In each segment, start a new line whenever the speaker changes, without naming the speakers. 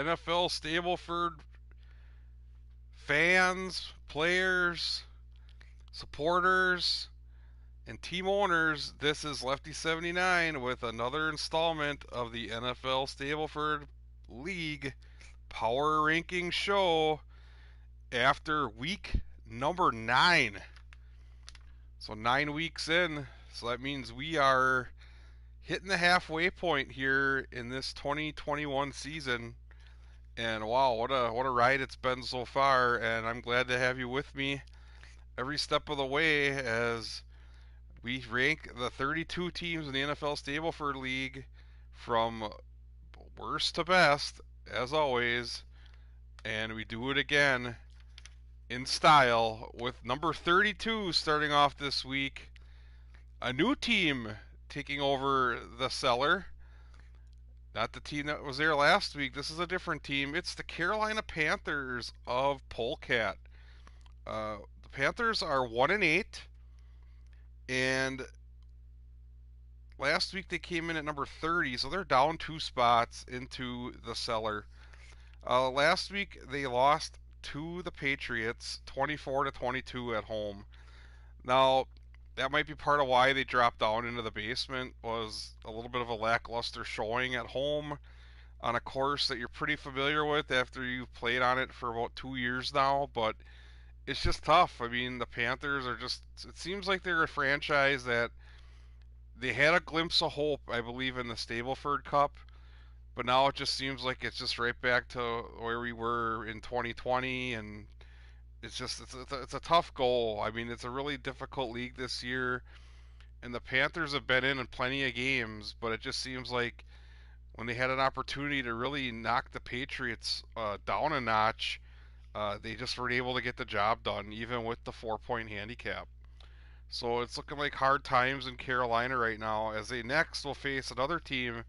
NFL Stableford fans, players, supporters, and team owners. This is Lefty 79 with another installment of the NFL Stableford League Power Ranking Show after week number 9. So 9 weeks in, so that means we are hitting the halfway point here in this 2021 season. And wow, what a ride it's been so far, and I'm glad to have you with me every step of the way as we rank the 32 teams in the NFL Stableford League from worst to best, as always, and we do it again in style with number 32 starting off this week. A new team taking over the cellar. Not the team that was there last week. This is a different team. It's the Carolina Panthers of Polecat. The Panthers are 1-8, and last week they came in at number 30, so they're down 2 spots into the cellar. Last week they lost to the Patriots, 24-22 at home. Now that might be part of why they dropped down into the basement, was a little bit of a lackluster showing at home on a course that you're pretty familiar with after you've played on it for about 2 years now. But it's just tough. I mean, the Panthers are just, it seems like they're a franchise that they had a glimpse of hope, I believe, in the Stableford Cup, but now it just seems like it's just right back to where we were in 2020, and it's a tough goal. I mean, it's a really difficult league this year, and the Panthers have been in plenty of games, but it just seems like when they had an opportunity to really knock the Patriots down a notch, they just weren't able to get the job done, even with the 4-point handicap. So it's looking like hard times in Carolina right now, as they next will face another team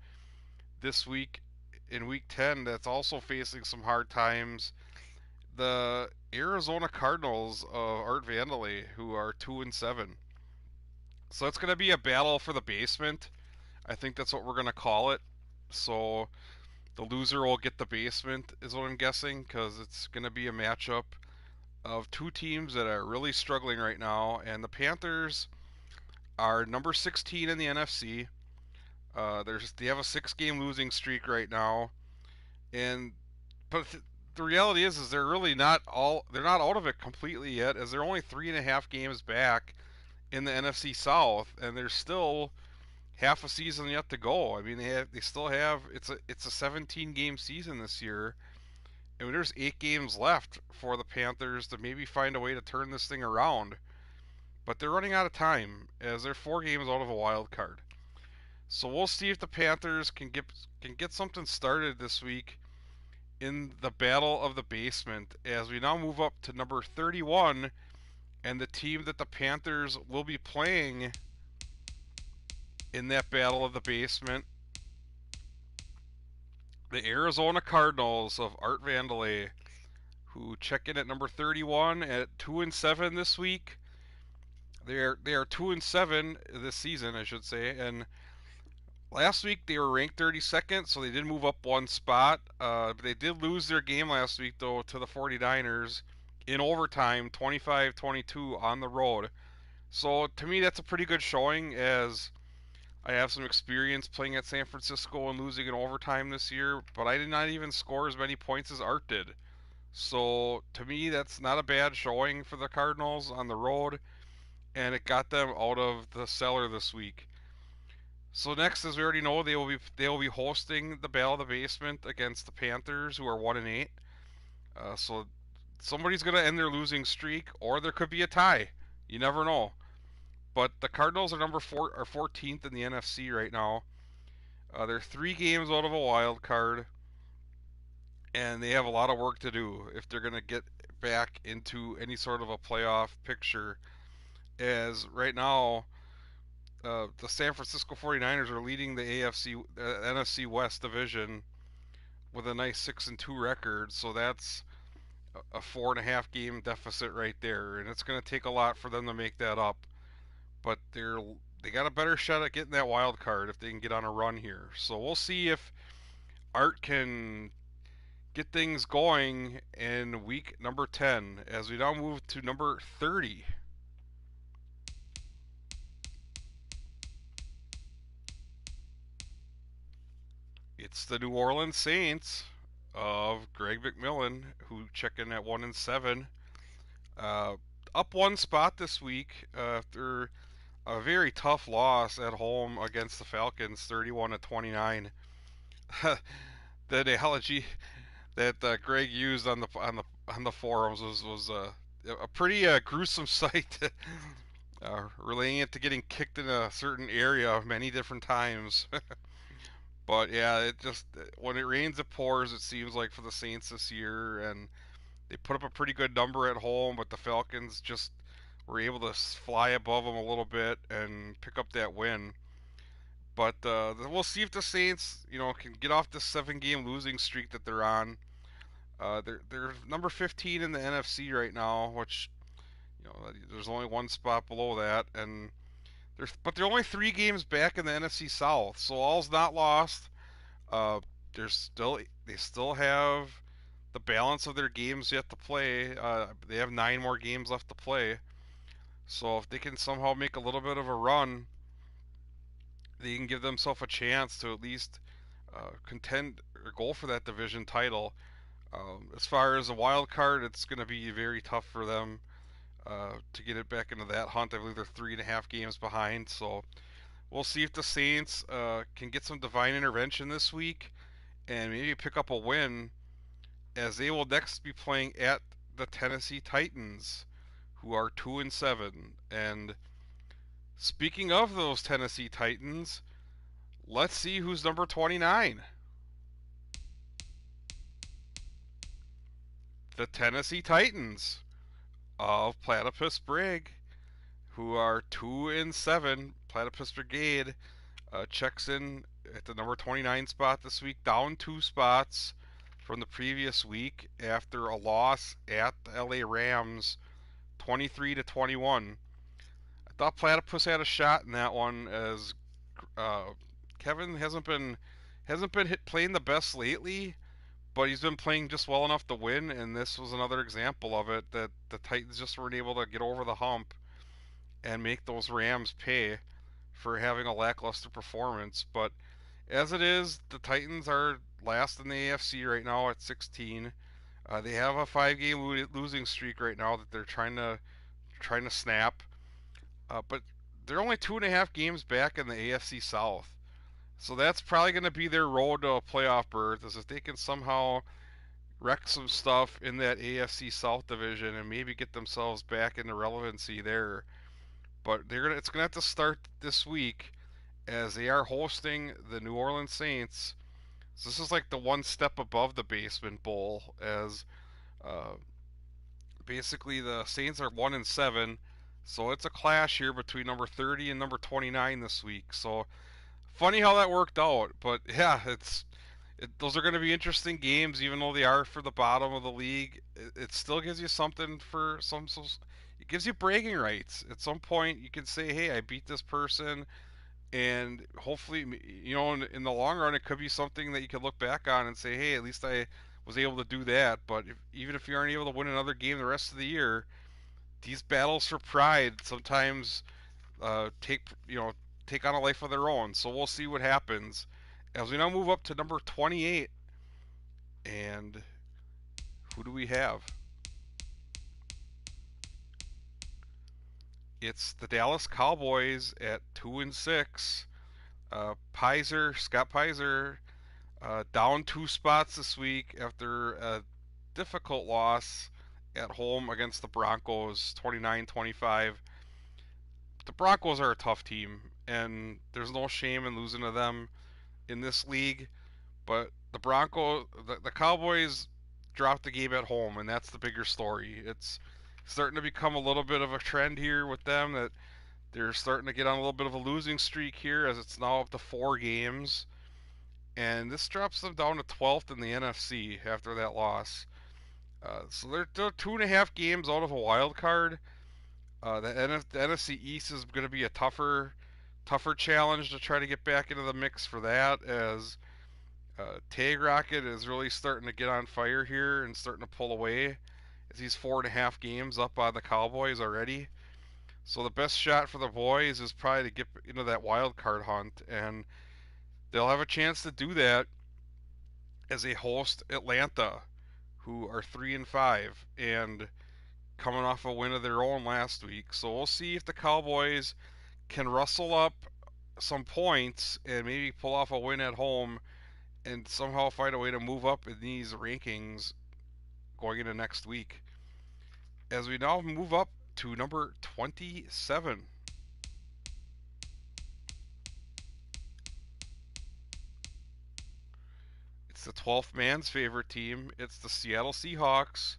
this week in week 10 that's also facing some hard times. The Arizona Cardinals of Art Vandelay, who are 2-7. So it's going to be a battle for the basement. I think that's what we're going to call it. So the loser will get the basement, is what I'm guessing, because it's going to be a matchup of two teams that are really struggling right now. And the Panthers are number 16 in the NFC. They have a 6-game losing streak right now, and but the reality is they're not out of it completely yet, as they're only 3.5 games back in the NFC South, and there's still half a season yet to go. I mean, they still have it's a 17-game season this year, and there's 8 games left for the Panthers to maybe find a way to turn this thing around. But they're running out of time, as they're 4 games out of a wild card. So we'll see if the Panthers can get something started this week in the battle of the basement, as we now move up to number 31, and the team that the Panthers will be playing in that battle of the basement, the Arizona Cardinals of Art Vandelay, who check in at number 31 at 2-7 this week. They are 2-7 this season, I should say, and last week they were ranked 32nd, so they did move up 1 spot. But they did lose their game last week, though, to the 49ers in overtime, 25-22 on the road. So to me, that's a pretty good showing, as I have some experience playing at San Francisco and losing in overtime this year, but I did not even score as many points as Art did. So to me, that's not a bad showing for the Cardinals on the road, and it got them out of the cellar this week. So next, as we already know, they will be hosting the Battle of the Basement against the Panthers, who are 1-8. So somebody's going to end their losing streak, or there could be a tie. You never know. But the Cardinals are 14th in the NFC right now. They're 3 games out of a wild card, and they have a lot of work to do if they're going to get back into any sort of a playoff picture. As right now, the San Francisco 49ers are leading the NFC West division with a nice 6-2 record, so that's a 4.5 game deficit right there, and it's going to take a lot for them to make that up. But they got a better shot at getting that wild card if they can get on a run here. So we'll see if Art can get things going in week number 10 as we now move to number 30. It's the New Orleans Saints of Greg McMillan, who check in at 1-7. Uh, Up one spot this week after a very tough loss at home against the Falcons, 31-29. The analogy that Greg used on the forums was a pretty gruesome sight, relating it to getting kicked in a certain area many different times. But yeah, it just when it rains it pours. It seems like for the Saints this year, and they put up a pretty good number at home, but the Falcons just were able to fly above them a little bit and pick up that win. But we'll see if the Saints, can get off this 7-game losing streak that they're on. They're number 15 in the NFC right now, which there's only one spot below that, and they're only 3 games back in the NFC South, so all's not lost. Uh, they still have the balance of their games yet to play. They have 9 more games left to play, so if they can somehow make a little bit of a run, they can give themselves a chance to at least contend or go for that division title. As far as a wild card, it's going to be very tough for them to get it back into that hunt. I believe they're 3.5 games behind, so we'll see if the Saints can get some divine intervention this week and maybe pick up a win, as they will next be playing at the Tennessee Titans, who are 2-7. And speaking of those Tennessee Titans, let's see who's number 29. The Tennessee Titans of Platypus Brig, who are 2-7. Platypus Brigade checks in at the number 29 spot this week, down 2 spots from the previous week after a loss at the LA Rams, 23-21. I thought Platypus had a shot in that one, as Kevin hasn't been playing the best lately, but he's been playing just well enough to win, and this was another example of it, that the Titans just weren't able to get over the hump and make those Rams pay for having a lackluster performance. But as it is, the Titans are last in the AFC right now at 16. They have a 5-game losing streak right now that they're trying to snap, but they're only 2.5 games back in the AFC South. So that's probably going to be their road to a playoff berth, is if they can somehow wreck some stuff in that AFC South division and maybe get themselves back into relevancy there. But it's gonna have to start this week, as they are hosting the New Orleans Saints. So this is like the one step above the Basement Bowl, as uh, basically the Saints are 1-7. So it's a clash here between number 30 and number 29 this week. So funny how that worked out, but yeah, those are going to be interesting games, even though they are for the bottom of the league. It still gives you something for some. It gives you bragging rights. At some point, you can say, "Hey, I beat this person," and hopefully, in the long run, it could be something that you could look back on and say, "Hey, at least I was able to do that." But even if you aren't able to win another game the rest of the year, these battles for pride sometimes take on a life of their own. So we'll see what happens as we now move up to number 28. And who do we have? It's the Dallas Cowboys at 2-6. Scott Pizer, down 2 spots this week after a difficult loss at home against the Broncos, 29-25. The Broncos are a tough team, and there's no shame in losing to them in this league. But the Cowboys dropped the game at home, and that's the bigger story. It's starting to become a little bit of a trend here with them, that they're starting to get on a little bit of a losing streak here, as it's now up to 4 games. And this drops them down to 12th in the NFC after that loss. So they're 2.5 games out of a wild card. The NFC East is going to be a tougher challenge to try to get back into the mix for that, as Tag Rocket is really starting to get on fire here and starting to pull away as he's 4.5 games up on the Cowboys already. So the best shot for the boys is probably to get into that wild card hunt, and they'll have a chance to do that as they host Atlanta, who are 3-5 and coming off a win of their own last week. So we'll see if the Cowboys can rustle up some points and maybe pull off a win at home and somehow find a way to move up in these rankings going into next week. As we now move up to number 27. It's the 12th man's favorite team. It's the Seattle Seahawks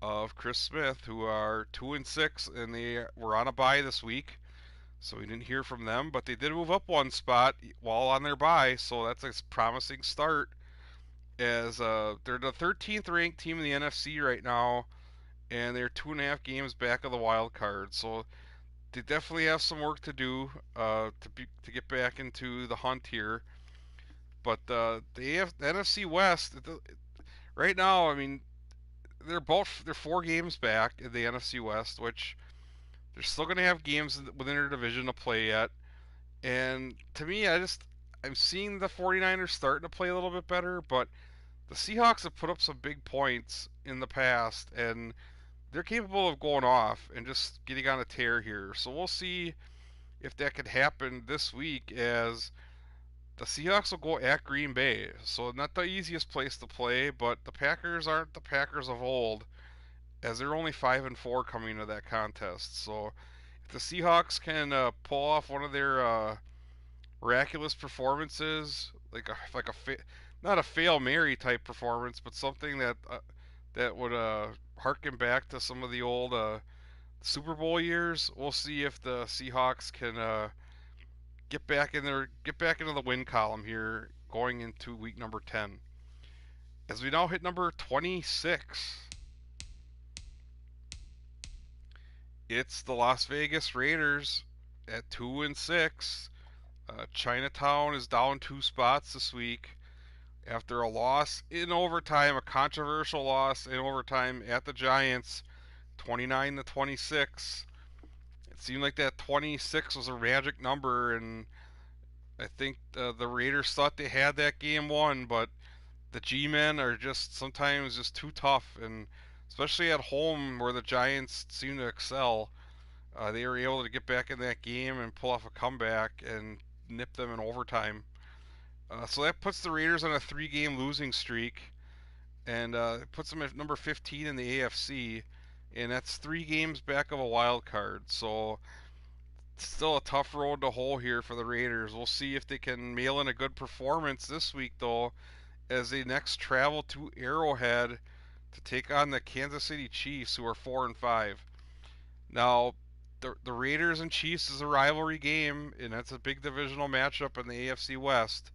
of Chris Smith, who are 2-6, and they were on a bye this week. So we didn't hear from them, but they did move up one spot while on their bye, so that's a promising start. As they're the 13th ranked team in the NFC right now, and they're 2.5 games back of the wild card. So they definitely have some work to do to get back into the hunt here. But the NFC West right now, I mean, they're 4 games back in the NFC West, which they're still going to have games within their division to play yet. And to me, I'm seeing the 49ers starting to play a little bit better, but the Seahawks have put up some big points in the past, and they're capable of going off and just getting on a tear here. So we'll see if that could happen this week, as the Seahawks will go at Green Bay. So not the easiest place to play, but the Packers aren't the Packers of old, as they're only 5-4 coming into that contest. So if the Seahawks can pull off one of their miraculous performances, not a fail Mary type performance, but something that would harken back to some of the old Super Bowl years. We'll see if the Seahawks can get back into the win column here going into week number 10. As we now hit number 26, it's the Las Vegas Raiders at 2-6. Chinatown is down 2 spots this week after a loss in overtime, a controversial loss in overtime at the Giants, 29-26. It seemed like that 26 was a magic number, and I think the Raiders thought they had that game won, but the G-men are just sometimes just too tough, and especially at home where the Giants seem to excel, they were able to get back in that game and pull off a comeback and nip them in overtime. So that puts the Raiders on a 3-game losing streak, and it puts them at number 15 in the AFC, and that's 3 games back of a wild card. So still a tough road to hoe here for the Raiders. We'll see if they can mail in a good performance this week, though, as they next travel to Arrowhead to take on the Kansas City Chiefs, who are 4-5. Now, the Raiders and Chiefs is a rivalry game, and that's a big divisional matchup in the AFC West.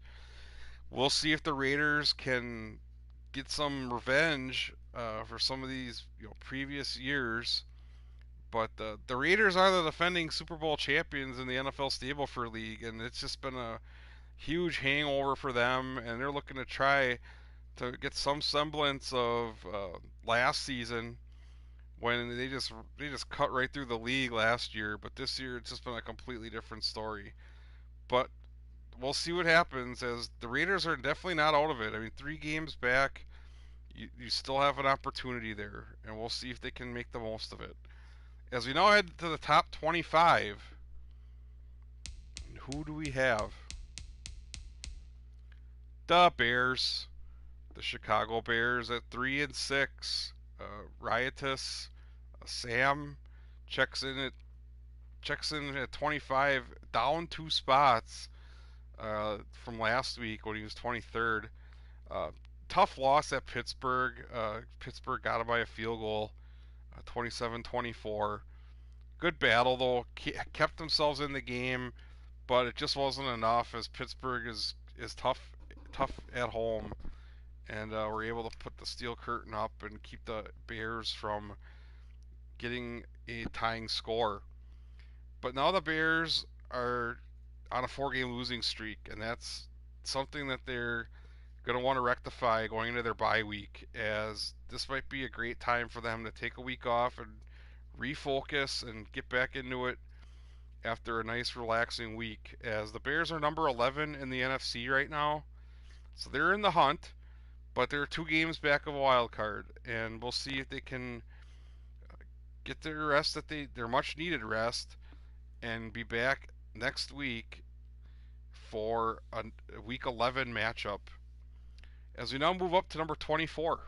We'll see if the Raiders can get some revenge for some of these previous years. But the Raiders are the defending Super Bowl champions in the NFL Stableford League, and it's just been a huge hangover for them, and they're looking to try to get some semblance of last season when they just cut right through the league last year. But this year it's just been a completely different story. But we'll see what happens, as the Raiders are definitely not out of it. I mean, 3 games back, you still have an opportunity there, and we'll see if they can make the most of it. As we now head to the top 25, who do we have? The Bears, the Chicago Bears at 3-6. Riotous Sam checks in at 25, down 2 spots from last week when he was 23rd. Tough loss at Pittsburgh. Pittsburgh got it by a field goal, 27-24. Good battle though. Kept themselves in the game, but it just wasn't enough, as Pittsburgh is tough at home, and were able to put the steel curtain up and keep the Bears from getting a tying score. But now the Bears are on a 4-game losing streak, and that's something that they're going to want to rectify going into their bye week, as this might be a great time for them to take a week off and refocus and get back into it after a nice relaxing week, as the Bears are number 11 in the NFC right now. So they're in the hunt, but they're 2 games back of a wild card, and we'll see if they can get their rest, their much needed rest, and be back next week for a week 11 matchup. As we now move up to number 24.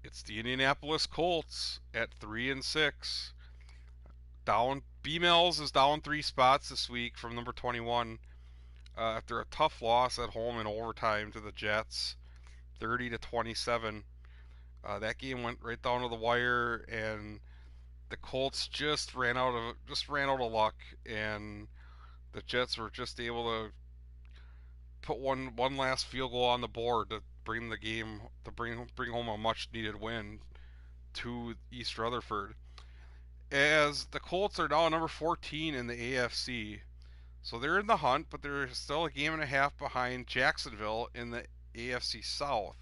It's the Indianapolis Colts at 3-6. Down B-Mills is down 3 spots this week from number 21 after a tough loss at home in overtime to the Jets, 30-27. That game went right down to the wire, and the Colts just ran out of luck, and the Jets were just able to put one last field goal on the board to bring the game to bring home a much needed win to East Rutherford. As the Colts are now number 14 in the AFC, so they're in the hunt, but they're still a game and a half behind Jacksonville in the AFC South.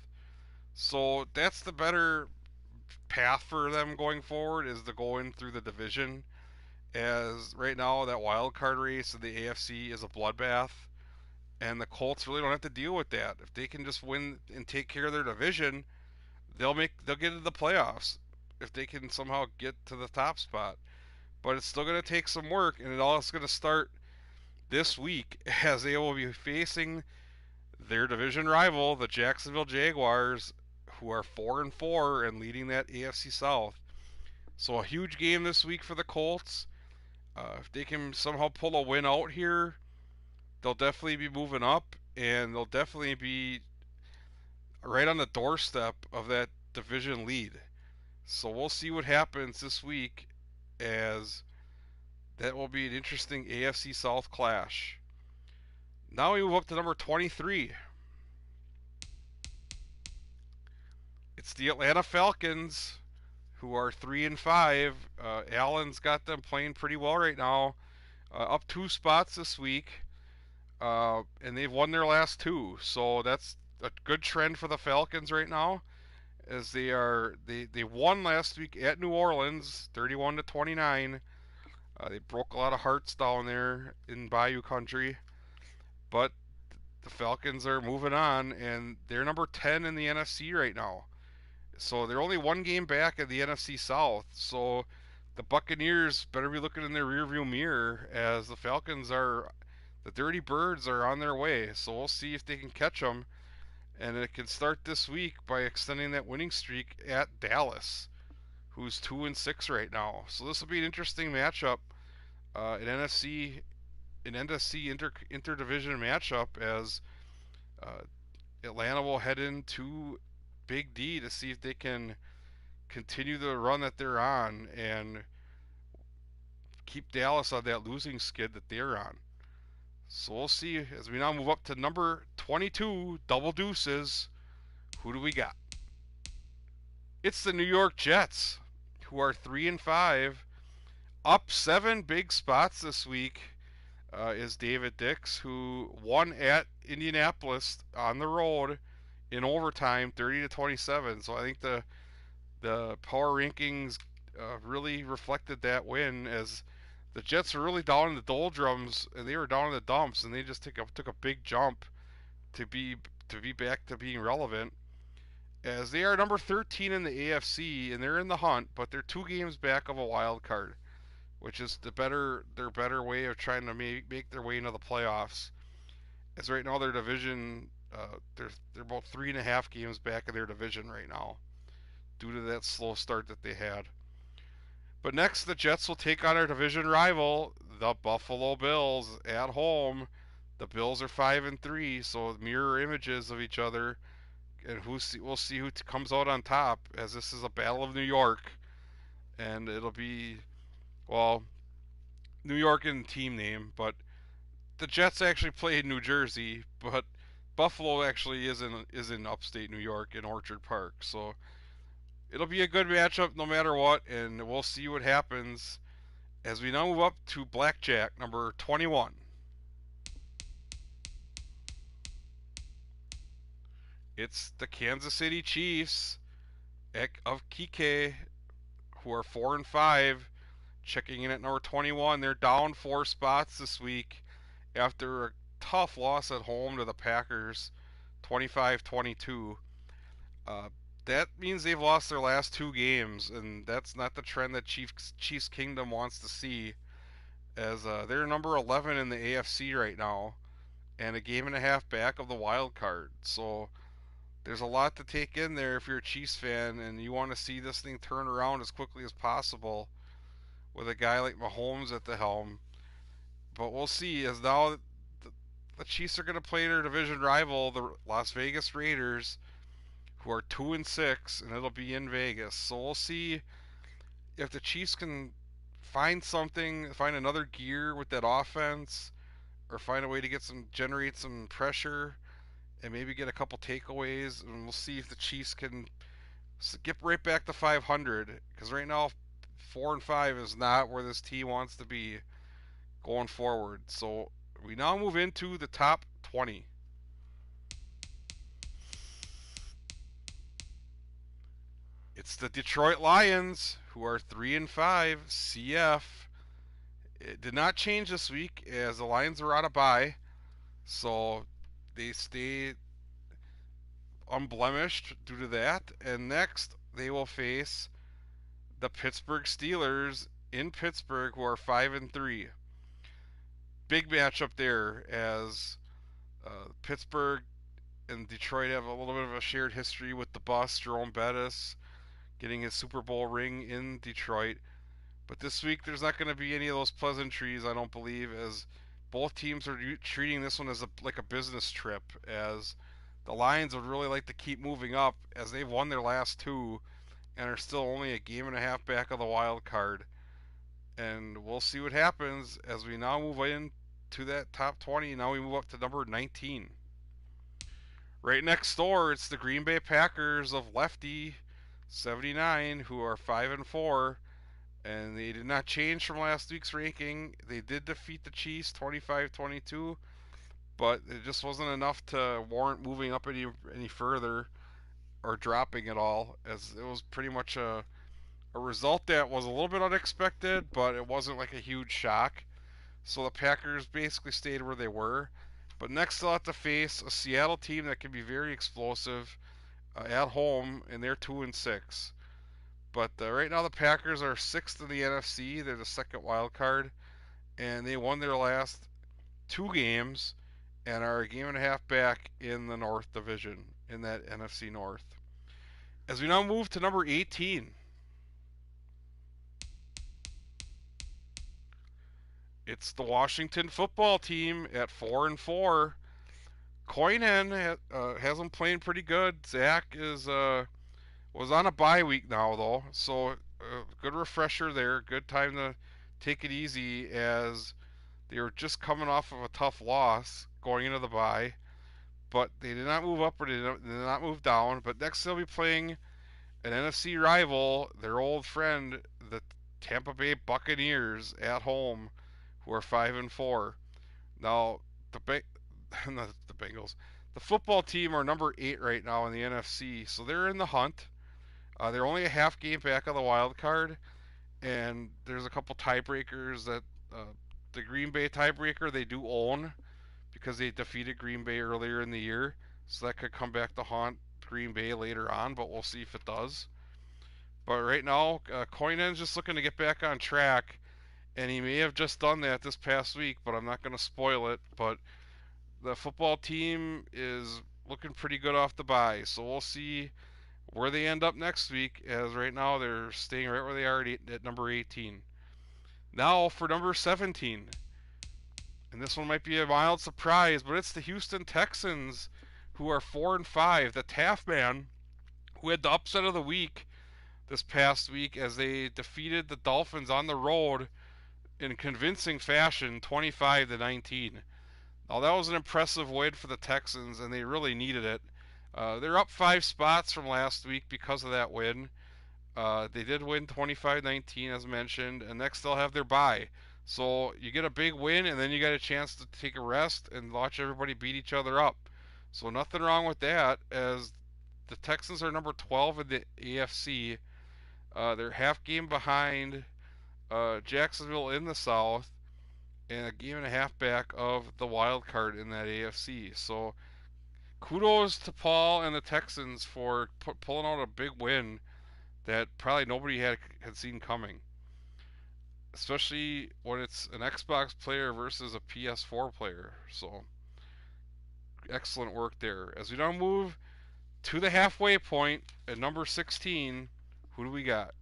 So that's the better path for them going forward, is to go in through the division, as right now that wild card race in the AFC is a bloodbath, and the Colts really don't have to deal with that. If they can just win and take care of their division, they'll get into the playoffs if they can somehow get to the top spot. But it's still going to take some work, and it all is going to start this week, as they will be facing their division rival, the Jacksonville Jaguars, who are 4-4 and leading that AFC South. So a huge game this week for the Colts. If they can somehow pull a win out here, they'll definitely be moving up, and they'll definitely be right on the doorstep of that division lead. So we'll see what happens this week, as that will be an interesting AFC South clash. Now we move up to number 23. It's the Atlanta Falcons, who are 3-5. Allen's got them playing pretty well right now, up 2 spots this week, and they've won their last 2. So that's a good trend for the Falcons right now, as they won last week at New Orleans, 31-29. They broke a lot of hearts down there in Bayou Country, but the Falcons are moving on, and they're number 10 in the NFC right now. So they're only 1 game back in the NFC South. So the Buccaneers better be looking in their rearview mirror, as the Dirty Birds are on their way. So we'll see if they can catch them, and it can start this week by extending that winning streak at Dallas, who's 2-6 right now. So this will be an interesting matchup, an NFC interdivision matchup, as Atlanta will head into Big D to see if they can continue the run that they're on and keep Dallas on that losing skid that they're on. So we'll see as we now move up to number 22, double deuces. Who do we got? It's the New York Jets, who are 3-5, up 7 big spots this week. Is David Dix, who won at Indianapolis on the road in overtime, 30-27. So I think the power rankings really reflected that win, as the Jets were really down in the doldrums and they were down in the dumps, and they just took a big jump to be back to being relevant, as they are number 13 in the AFC, and they're in the hunt, but they're 2 games back of a wild card, which is their better way of trying to make their way into the playoffs. As right now their division, they're about 3.5 games back of their division right now, due to that slow start that they had. But next, the Jets will take on our division rival, the Buffalo Bills, at home. The Bills are 5-3, so mirror images of each other, and we'll see who comes out on top, as this is a battle of New York, and it'll be, well, New York in team name, but the Jets actually play in New Jersey, but Buffalo actually is in upstate New York in Orchard Park. So it'll be a good matchup no matter what, and we'll see what happens as we now move up to Blackjack number 21. It's the Kansas City Chiefs of Kike, who are 4-5, checking in at number 21. They're down 4 spots this week after a tough loss at home to the Packers, 25-22. Uh, that means they've lost their last 2 games, and that's not the trend that Chiefs Kingdom wants to see. As they're number 11 in the AFC right now, and a game and a half back of the wild card. So there's a lot to take in there if you're a Chiefs fan and you want to see this thing turn around as quickly as possible with a guy like Mahomes at the helm. But we'll see, as now the Chiefs are going to play their division rival, the Las Vegas Raiders, who are 2-6, and it'll be in Vegas. So we'll see if the Chiefs can find something, find another gear with that offense, or find a way to generate some pressure and maybe get a couple takeaways, and we'll see if the Chiefs can get right back to 500. Because right now, 4-5 is not where this team wants to be going forward. So we now move into the top 20. It's the Detroit Lions, who are 3-5. CF. It did not change this week as the Lions are out of bye, so they stay unblemished due to that. And next, they will face the Pittsburgh Steelers in Pittsburgh, who are 5-3. Big matchup there, as Pittsburgh and Detroit have a little bit of a shared history with the bus, Jerome Bettis, getting his Super Bowl ring in Detroit. But this week, there's not going to be any of those pleasantries, I don't believe, as both teams are treating this one as like a business trip, as the Lions would really like to keep moving up, as they've won their last 2 and are still only a game and a half back of the wild card. And we'll see what happens as we now move in to that top 20. Now we move up to number 19. Right next door, it's the Green Bay Packers of Lefty 79, who are 5-4, and they did not change from last week's ranking. They did defeat the Chiefs 25-22, but it just wasn't enough to warrant moving up any further or dropping at all, as it was pretty much a result that was a little bit unexpected, but it wasn't like a huge shock. So the Packers basically stayed where they were. But next they'll have to face a Seattle team that can be very explosive at home, and they're 2-6. But right now the Packers are 6th in the NFC. They're the second wild card, and they won their last 2 games and are a game and a half back in the North Division, in that NFC North. As we now move to number 18, it's the Washington football team at 4-4. Coyne has them playing pretty good. Zach was on a bye week now though, so good refresher there. Good time to take it easy, as they were just coming off of a tough loss going into the bye. But they did not move up or they did not move down. But next they'll be playing an NFC rival, their old friend, the Tampa Bay Buccaneers at home, who are 5-4. Now not the Bengals, the football team are number 8 right now in the NFC, so they're in the hunt. They're only a half game back of the wild card, and there's a couple tiebreakers that the Green Bay tiebreaker they do own because they defeated Green Bay earlier in the year, so that could come back to haunt Green Bay later on, but we'll see if it does. But right now, Coynen's just looking to get back on track, and he may have just done that this past week, but I'm not going to spoil it. But the football team is looking pretty good off the bye, so we'll see where they end up next week, as right now they're staying right where they are at number 18. Now for number 17. And this one might be a mild surprise, but it's the Houston Texans, who are 4-5. The Taft Man, who had the upset of the week this past week as they defeated the Dolphins on the road in convincing fashion, 25-19. Now that was an impressive win for the Texans, and they really needed it. They're up 5 spots from last week because of that win. They did win 25-19, as mentioned, and next they'll have their bye. So you get a big win, and then you get a chance to take a rest and watch everybody beat each other up. So nothing wrong with that, as the Texans are number 12 in the AFC. They're half game behind Jacksonville in the South, and a game and a half back of the wild card in that AFC. So kudos to Paul and the Texans for pulling out a big win that probably nobody had seen coming, especially when it's an Xbox player versus a PS4 player. So excellent work there. As we now move to the halfway point at number 16, who do we got?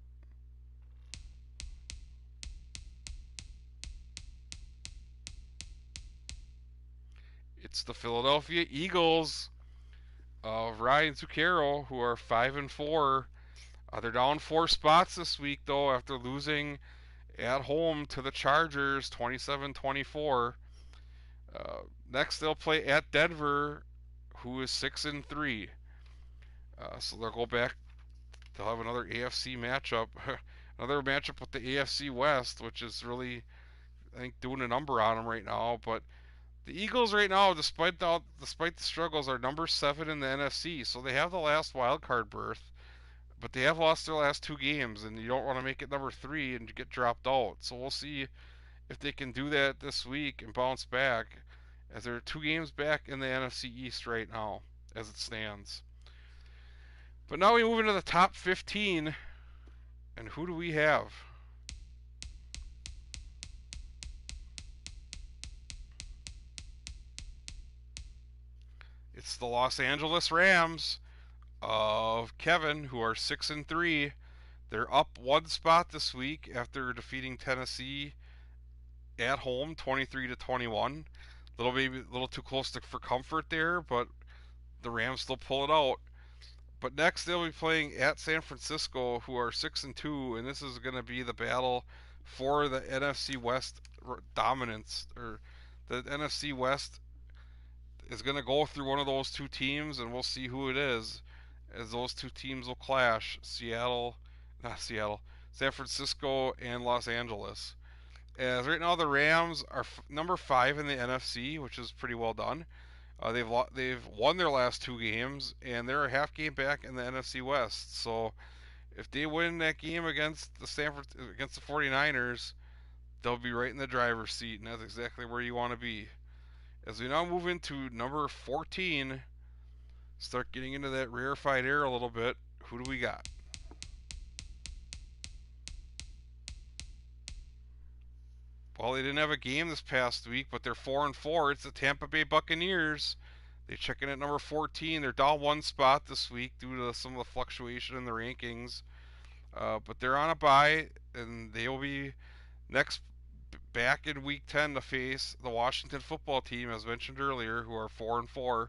It's the Philadelphia Eagles of Ryan Zucchero, who are 5-4. They're down 4 spots this week, though, after losing at home to the Chargers 27-24. Next, they'll play at Denver, who is 6-3. So they'll go back. They'll have another AFC matchup, another matchup with the AFC West, which is really, I think, doing a number on them right now. But the Eagles right now, despite the struggles, are number 7 in the NFC, so they have the last wild card berth. But they have lost their last 2 games, and you don't want to make it number 3 and get dropped out. So we'll see if they can do that this week and bounce back, as they're 2 games back in the NFC East right now, as it stands. But now we move into the top 15, and who do we have? It's the Los Angeles Rams of Kevin, who are 6-3. They're up 1 spot this week after defeating Tennessee at home 23-21. Maybe a little too close for comfort there, but the Rams still pull it out. But next they'll be playing at San Francisco, who are 6-2, and this is going to be the battle for the NFC West dominance. Or the NFC West is going to go through one of those 2 teams, and we'll see who it is, as those 2 teams will clash: San Francisco and Los Angeles. As right now the Rams are number 5 in the NFC, which is pretty well done. They've won their last 2 games, and they're a half game back in the NFC West. So if they win that game against the 49ers, they'll be right in the driver's seat, and that's exactly where you want to be. As we now move into number 14, start getting into that rarefied air a little bit. Who do we got? Well, they didn't have a game this past week, but they're 4-4. It's the Tampa Bay Buccaneers. They check in at number 14. They're down 1 spot this week due to some of the fluctuation in the rankings. But they're on a bye, and they will be next back in Week 10 to face the Washington Football Team, as mentioned earlier, who are 4-4.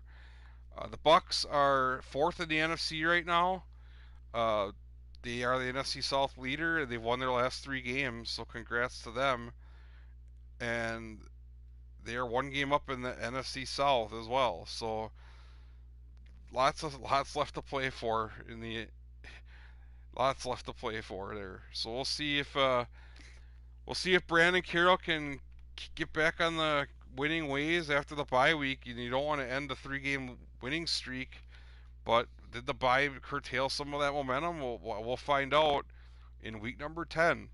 The Bucks are 4th in the NFC right now. They are the NFC South leader, and they've won their last 3 games. So congrats to them. And they are 1 game up in the NFC South as well. So lots left to play for there. So we'll see if Brandon Carroll can get back on the winning ways after the bye week. You don't want to end the 3-game winning streak, but did the bye curtail some of that momentum? We'll find out in week number 10.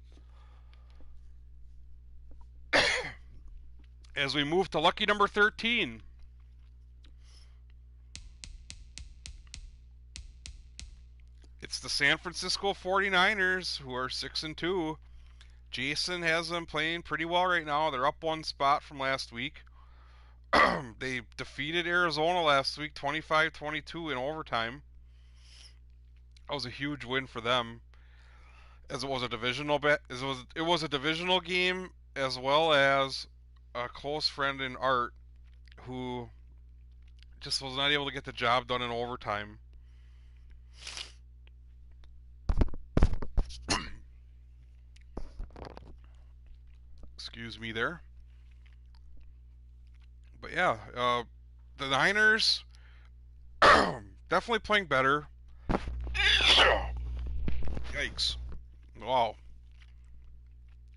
As we move to lucky number 13, it's the San Francisco 49ers, who are 6-2. Jason has them playing pretty well right now. They're up 1 spot from last week. They defeated Arizona last week 25-22 in overtime. That was a huge win for them, as it was a divisional game, as well as a close friend in Art, who just was not able to get the job done in overtime. Excuse me there. But yeah, the Niners definitely playing better. Yikes. Wow.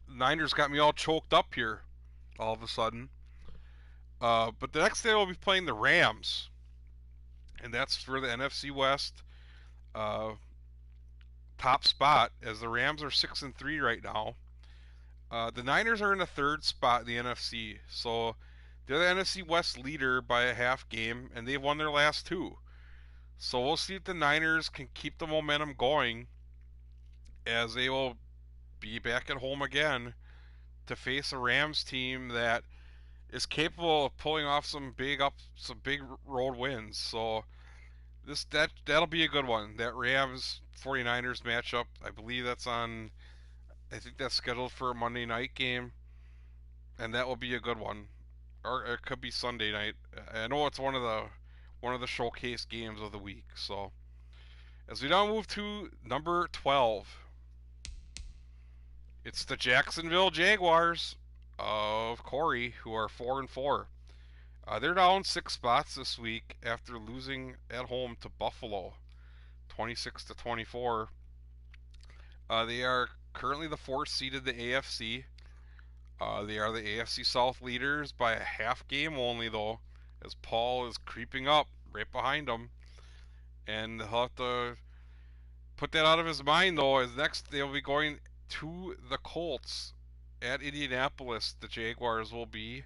The Niners got me all choked up here all of a sudden. But the next day we'll be playing the Rams. and that's for the NFC West uh, top spot. As the Rams are 6-3 right now. The Niners are in the third spot in the NFC, so they're the NFC West leader by a half game, and they've won their last two. So we'll see if the Niners can keep the momentum going, as they will be back at home again to face a Rams team that is capable of pulling off some big road wins. So that'll be a good one. That Rams 49ers matchup, I believe that's on. I think that's scheduled for a Monday night game, and that will be a good one. Or it could be Sunday night. I know it's one of the showcase games of the week. So as we now move to number 12, it's the Jacksonville Jaguars of Corey, who are 4-4. They're down 6 spots this week after losing at home to Buffalo, 26-24. They are currently the fourth seed in the AFC. They are the AFC South leaders by a half game only, though, as Paul is creeping up right behind them, and he'll have to put that out of his mind, though, as next they'll be going to the Colts at Indianapolis. The Jaguars will be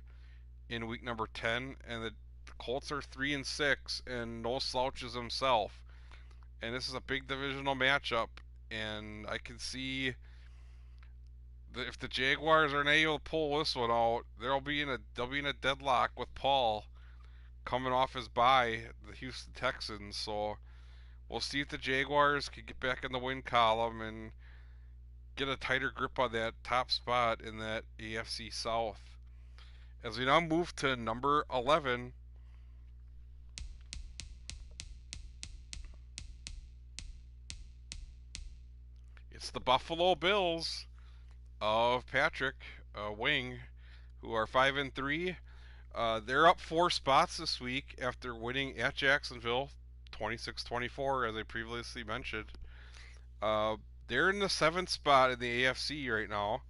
in week number 10, and the Colts are 3-6 and no slouches himself. And this is a big divisional matchup, and I can see that if the Jaguars are not able to pull this one out, they'll be in a deadlock with Paul coming off his bye, the Houston Texans. So we'll see if the Jaguars can get back in the win column and get a tighter grip on that top spot in that AFC South. As we now move to number 11, it's the Buffalo Bills of Patrick Wing, who are 5-3. They're up 4 spots this week after winning at Jacksonville, 26-24, as I previously mentioned. Uh, they're in the 7th spot in the AFC right now,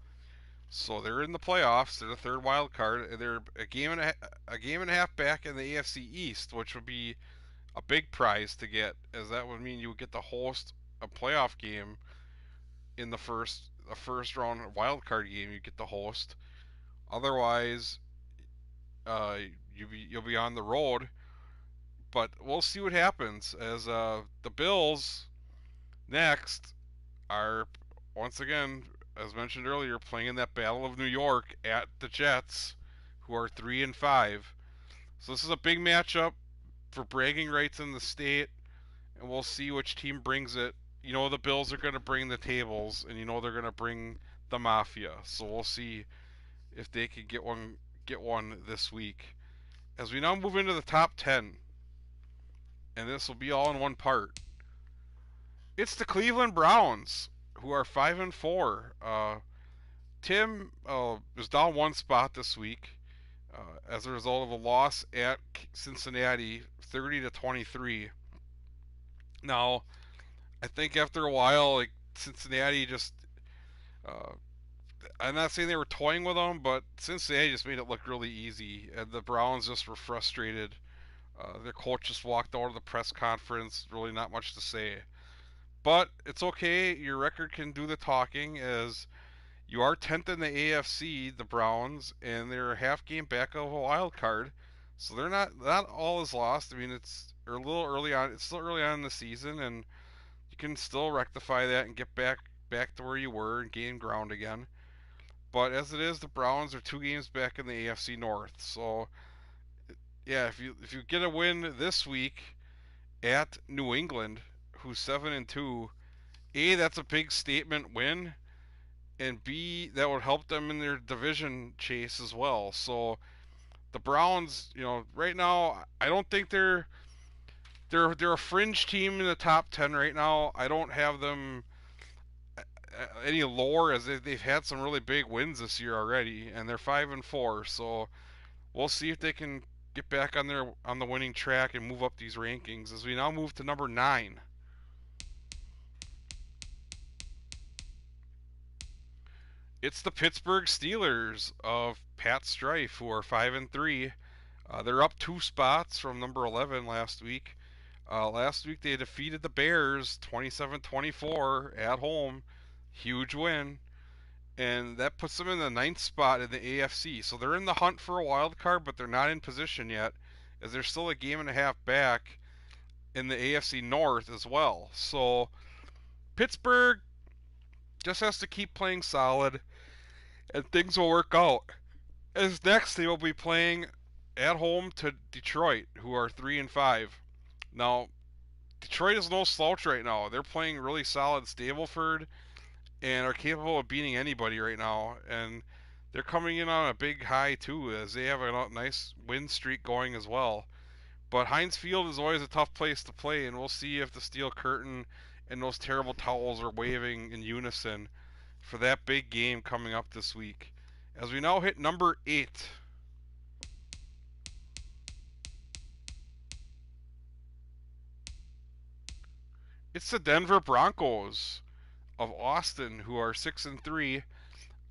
so they're in the playoffs. They're the third wild card. They're a game and a half back in the AFC East, which would be a big prize to get, as that would mean you would get to host a playoff game in the first round wild card game. You get to host. Otherwise, uh, you'll be on the road. But we'll see what happens, as the Bills next are once again, as mentioned earlier, playing in that Battle of New York at the Jets, who are 3-5. So this is a big matchup for bragging rights in the state, and we'll see which team brings it. You know the Bills are going to bring the tables, and you know they're going to bring the Mafia. So we'll see if they can get one this week. As we now move into the top 10, and this will be all in one part. It's the Cleveland Browns, who are 5-4. Tim was down 1 spot this week as a result of a loss at Cincinnati, 30-23. Now, I think after a while, like Cincinnati just, uh, I'm not saying they were toying with them, but Cincinnati just made it look really easy, and the Browns just were frustrated. Their coach just walked out of the press conference, really not much to say. But it's okay. Your record can do the talking, as you are 10th in the AFC, the Browns, and they're a half game back of a wild card. So they're not all is lost. I mean, it's a little early on. It's still early on in the season, and you can still rectify that and get back to where you were and gain ground again. But as it is, the Browns are 2 games back in the AFC North. So yeah, if you get a win this week at New England, who's 7-2, that's a big statement win, and B, that would help them in their division chase as well. So the Browns, right now, I don't think they're a fringe team in the top 10 right now. I don't have them any lower, as they've had some really big wins this year already, and they're 5-4. So we'll see if they can get back on the winning track and move up these rankings. As we now move to number 9, it's the Pittsburgh Steelers of Pat Strife, who are 5-3. They're up 2 spots from number 11 last week. Last week they defeated the Bears 27-24 at home. Huge win. And that puts them in the ninth spot in the AFC. So they're in the hunt for a wild card, but they're not in position yet, as they're still a game and a half back in the AFC North as well. So Pittsburgh just has to keep playing solid, and things will work out. As next they will be playing at home to Detroit, who are 3-5. Now Detroit is no slouch right now. They're playing really solid Stableford and are capable of beating anybody right now. And they're coming in on a big high too, as they have a nice win streak going as well. But Heinz Field is always a tough place to play, and we'll see if the steel curtain and those terrible towels are waving in unison for that big game coming up this week. As we now hit number 8. It's the Denver Broncos of Austin, who are 6-3.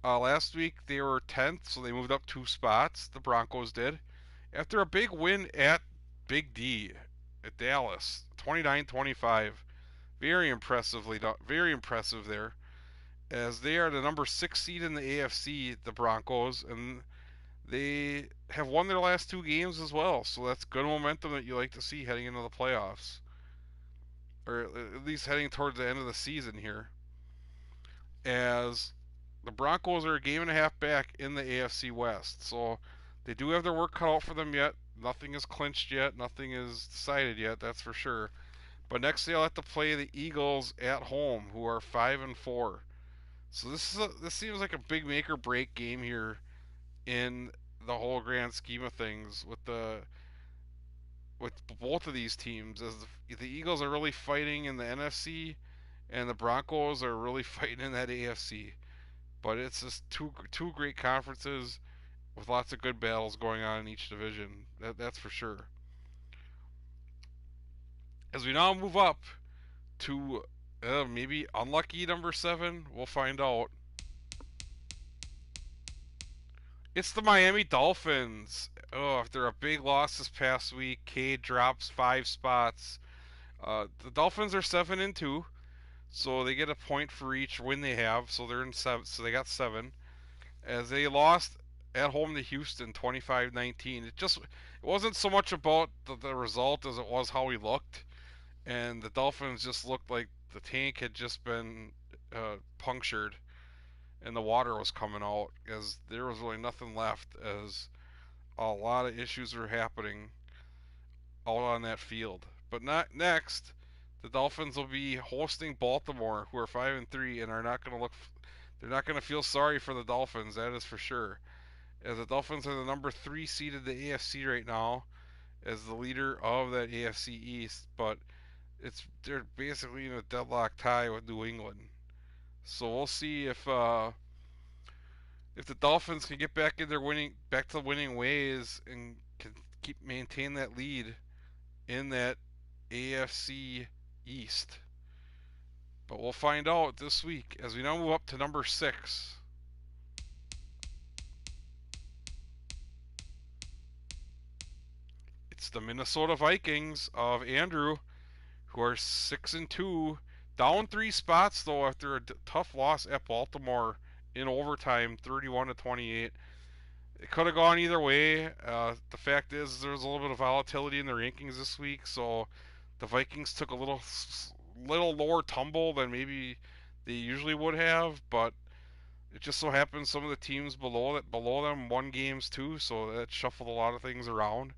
Last week they were 10th, so they moved up 2 spots. The Broncos did after a big win at Big D at Dallas, 29-25. Very very impressive there, as they are the number 6 seed in the AFC, the Broncos, and they have won their last 2 games as well. So that's good momentum that you like to see heading into the playoffs, or at least heading towards the end of the season here, as the Broncos are a game and a half back in the AFC West. So they do have their work cut out for them yet. Nothing is clinched yet. Nothing is decided yet, that's for sure. But next they'll have to play the Eagles at home, who are 5-4. So this seems like a big make or break game here in the whole grand scheme of things with both of these teams, as the Eagles are really fighting in the NFC and the Broncos are really fighting in that AFC. But it's just two great conferences with lots of good battles going on in each division. That's for sure. As we now move up to maybe unlucky number 7, we'll find out. It's the Miami Dolphins. Oh, after a big loss this past week, Cade drops 5 spots. The Dolphins are 7-2, so they get a point for each win they have. So they're in 7. So they got 7. As they lost at home to Houston, 25-19. It wasn't so much about the result as it was how we looked, and the Dolphins just looked like the tank had just been punctured and the water was coming out, as there was really nothing left, as a lot of issues were happening out on that field. But not next, the Dolphins will be hosting Baltimore, who are 5-3 and are not going to look. They're not going to feel sorry for the Dolphins, that is for sure. As the Dolphins are the number 3 seed in the AFC right now, as the leader of that AFC East, but they're basically in a deadlock tie with New England. So we'll see if the Dolphins can get back to winning ways and can maintain that lead in that AFC East. But we'll find out this week as we now move up to number 6. It's the Minnesota Vikings of Andrew, who are 6-2, down 3 spots though after a tough loss at Baltimore in overtime, 31-28. It could have gone either way. The fact is, there's a little bit of volatility in the rankings this week, so the Vikings took a little lower tumble than maybe they usually would have. But it just so happens some of the teams below them won games too, so that shuffled a lot of things around.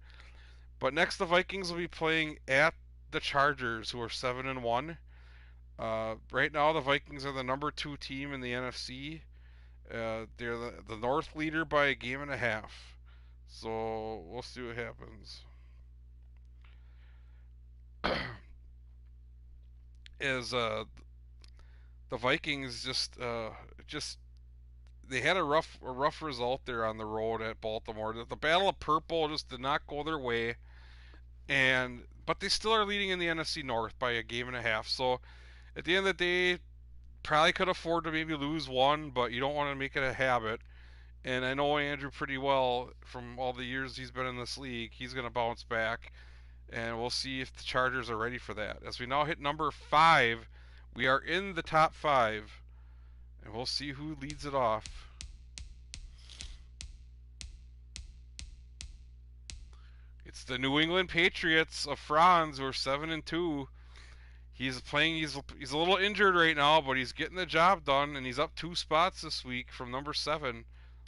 But next, the Vikings will be playing at the Chargers, who are 7-1. Right now, the Vikings are the number 2 team in the NFC. They're the North leader by a game and a half. So we'll see what happens. As the Vikings just they had a rough result there on the road at Baltimore. The Battle of Purple just did not go their way, but they still are leading in the NFC North by a game and a half. So at the end of the day, probably could afford to maybe lose one, but you don't want to make it a habit. And I know Andrew pretty well from all the years he's been in this league. He's going to bounce back and we'll see if the Chargers are ready for that. As we now hit number 5, we are in the top 5, and we'll see who leads it off. It's the New England Patriots of Franz, who are 7-2. He's playing. He's a little injured right now, but he's getting the job done, and he's up 2 spots this week from number 7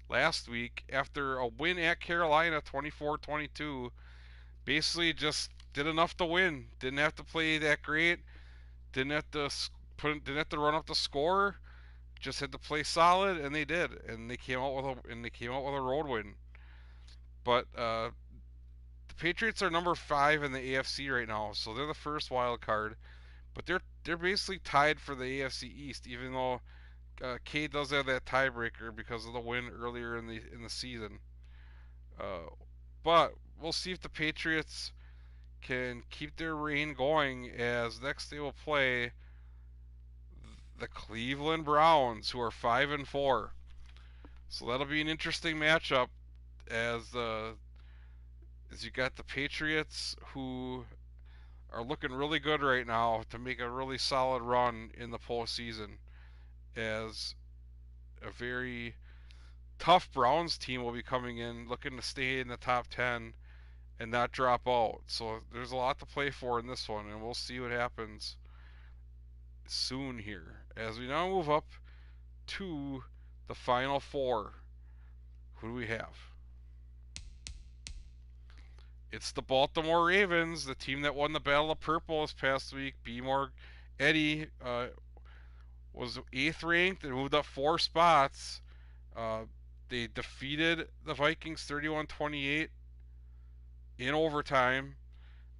last week after a win at Carolina, 24-22. Basically, just did enough to win. Didn't have to play that great. Didn't have to Didn't have to run up the score. Just had to play solid, and they did. And they came out with a road win. But the Patriots are number 5 in the AFC right now, so they're the first wild card. But they're basically tied for the AFC East, even though K does have that tiebreaker because of the win earlier in the season. But we'll see if the Patriots can keep their reign going, as next they will play the Cleveland Browns, who are 5-4. So that'll be an interesting matchup, as you got the Patriots, who are looking really good right now to make a really solid run in the postseason, as a very tough Browns team will be coming in looking to stay in the top 10 and not drop out. So there's a lot to play for in this one, and we'll see what happens soon here. As we now move up to the Final Four, who do we have? It's the Baltimore Ravens, the team that won the Battle of Purple this past week. Eddie was 8th ranked and moved up 4 spots. They defeated the Vikings 31-28 in overtime.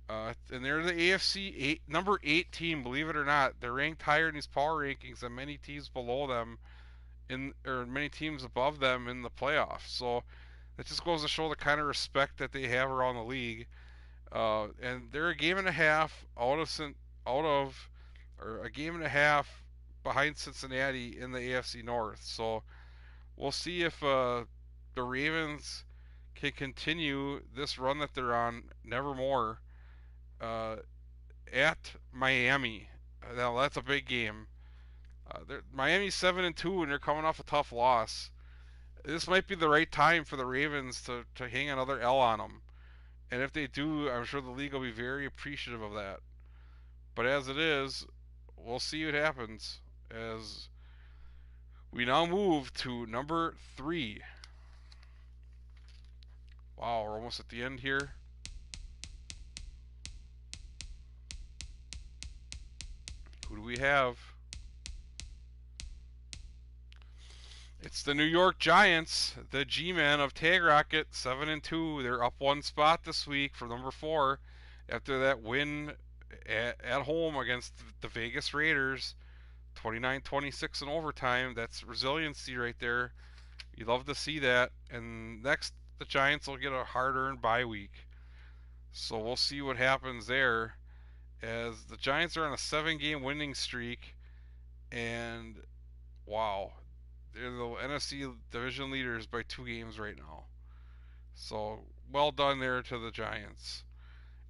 And they're the AFC number 8 team, believe it or not. They're ranked higher in these power rankings than many teams below them, or many teams above them in the playoffs. So it just goes to show the kind of respect that they have around the league. And they're a game and a half or a game and a half behind Cincinnati in the AFC North. So we'll see if the Ravens can continue this run that they're on, nevermore, at Miami. Now that's a big game. Miami's 7-2, and they're coming off a tough loss. This might be the right time for the Ravens to hang another L on them. And if they do, I'm sure the league will be very appreciative of that. But as it is, we'll see what happens as we now move to number 3. Wow, we're almost at the end here. Who do we have? It's the New York Giants, the G-Men of Tag Rocket, 7-2. They're up 1 spot this week from number 4 after that win at home against the Vegas Raiders, 29-26 in overtime. That's resiliency right there. You love to see that. And next, the Giants will get a hard-earned bye week. So we'll see what happens there, as the Giants are on a 7-game winning streak. And wow, they're the NFC division leaders by 2 games right now. So well done there to the Giants.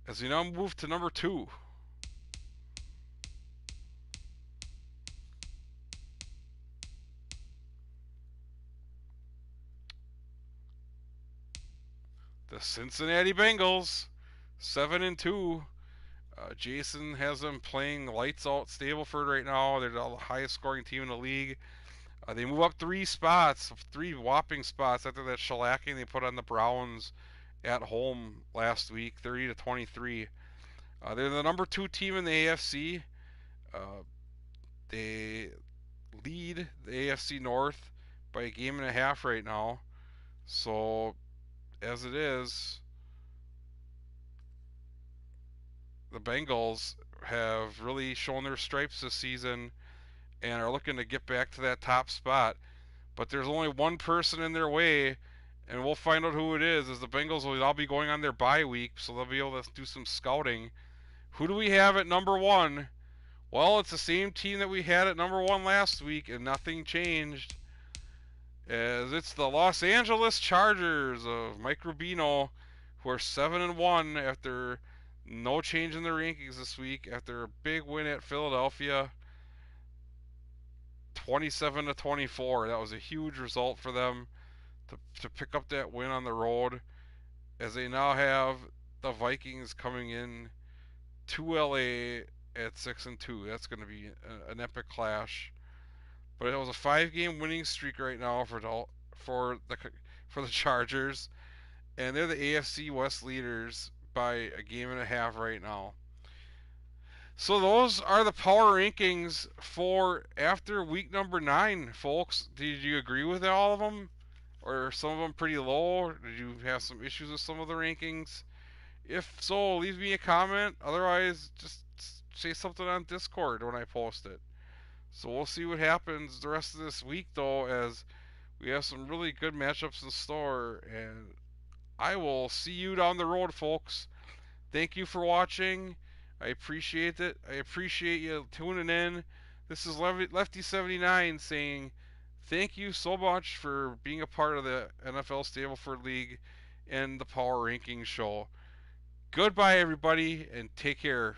As we now move to number 2. The Cincinnati Bengals, 7-2. Jason has them playing lights out Stableford right now. They're the highest scoring team in the league. They move up 3 spots, 3 whopping spots after that shellacking they put on the Browns at home last week, 30-23. They're the number 2 team in the AFC. They lead the AFC North by a game and a half right now. So as it is, the Bengals have really shown their stripes this season and are looking to get back to that top spot. But there's only one person in their way, and we'll find out who it is, as the Bengals will all be going on their bye week, so they'll be able to do some scouting. Who do we have at number 1? Well, it's the same team that we had at number 1 last week, and nothing changed, as it's the Los Angeles Chargers of Mike Rubino, who are 7-1 after No change in the rankings this week after a big win at Philadelphia, 27-24. That was a huge result for them to pick up that win on the road, as they now have the Vikings coming in to LA at 6-2. That's going to be an epic clash. But it was a 5-game winning streak right now for the for the Chargers, and they're the AFC West leaders by a game and a half right now. So those are the power rankings for after week number 9, folks. Did you agree with all of them? Or are some of them pretty low? Did you have some issues with some of the rankings? If so, leave me a comment. Otherwise, just say something on Discord when I post it. So we'll see what happens the rest of this week, though, as we have some really good matchups in store. And I will see you down the road, folks. Thank you for watching. I appreciate it. I appreciate you tuning in. This is Lefty79 saying thank you so much for being a part of the NFL Stableford League and the Power Rankings show. Goodbye, everybody, and take care.